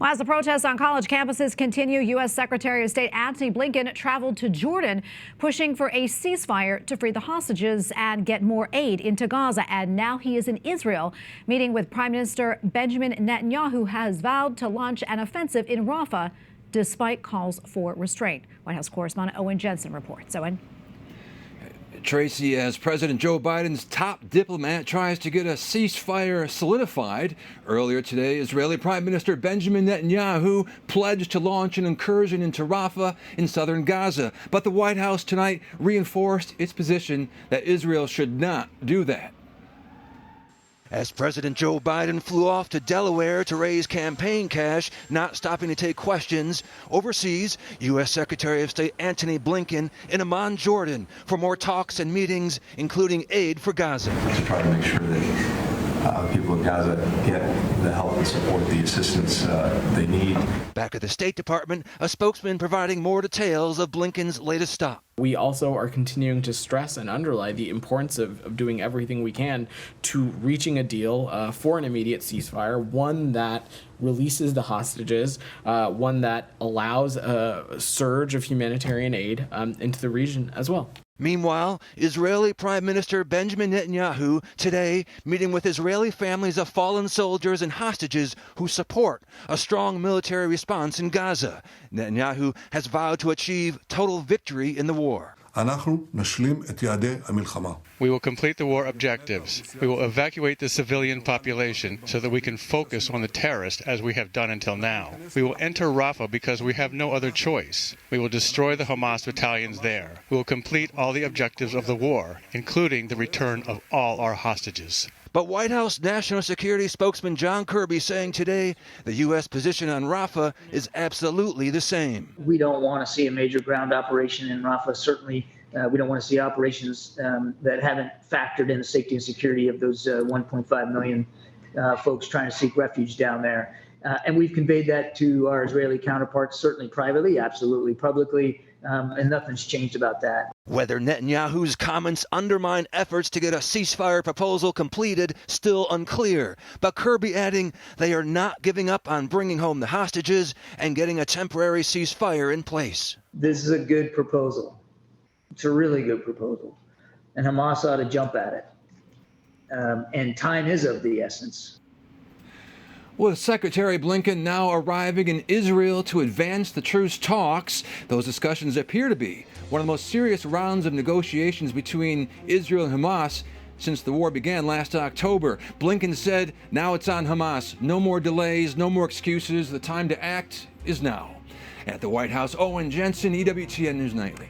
Well, as the protests on college campuses continue, U.S. Secretary of State Antony Blinken traveled to Jordan, pushing for a ceasefire to free the hostages and get more aid into Gaza. And now he is in Israel, meeting with Prime Minister Benjamin Netanyahu, who has vowed to launch an offensive in Rafah, despite calls for restraint. White House Correspondent Owen Jensen reports. Owen. Tracy, as President Joe Biden's top diplomat tries to get a ceasefire solidified, earlier today, Israeli Prime Minister Benjamin Netanyahu pledged to launch an incursion into Rafah in southern Gaza. But the White House tonight reinforced its position that Israel should not do that. As President Joe Biden flew off to Delaware to raise campaign cash, not stopping to take questions, overseas, U.S. Secretary of State Antony Blinken in Amman, Jordan, for more talks and meetings, including aid for Gaza. To try to make sure that people in Gaza get the help and support, the assistance they need. Back at the State Department, a spokesman providing more details of Blinken's latest stop. We also are continuing to stress and underlie the importance of doing everything we can to reaching a deal for an immediate ceasefire, one that releases the hostages, one that allows a surge of humanitarian aid into the region as well. Meanwhile, Israeli Prime Minister Benjamin Netanyahu today meeting with Israeli families of fallen soldiers and hostages who support a strong military response in Gaza. Netanyahu has vowed to achieve total victory in the war. We will complete the war objectives. We will evacuate the civilian population so that we can focus on the terrorists as we have done until now. We will enter Rafah because we have no other choice. We will destroy the Hamas battalions there. We will complete all the objectives of the war, including the return of all our hostages. But White House National Security spokesman John Kirby saying today the U.S. position on Rafah is absolutely the same. We don't want to see a major ground operation in Rafah. Certainly, we don't want to see operations that haven't factored in the safety and security of those 1.5 million folks trying to seek refuge down there. And we've conveyed that to our Israeli counterparts, certainly privately, absolutely publicly, and nothing's changed about that. Whether Netanyahu's comments undermine efforts to get a ceasefire proposal completed, still unclear. But Kirby adding they are not giving up on bringing home the hostages and getting a temporary ceasefire in place. This is a good proposal. It's a really good proposal. And Hamas ought to jump at it. And time is of the essence. With Secretary Blinken now arriving in Israel to advance the truce talks, those discussions appear to be one of the most serious rounds of negotiations between Israel and Hamas since the war began last October. Blinken said, now it's on Hamas. No more delays, no more excuses. The time to act is now. At the White House, Owen Jensen, EWTN News Nightly.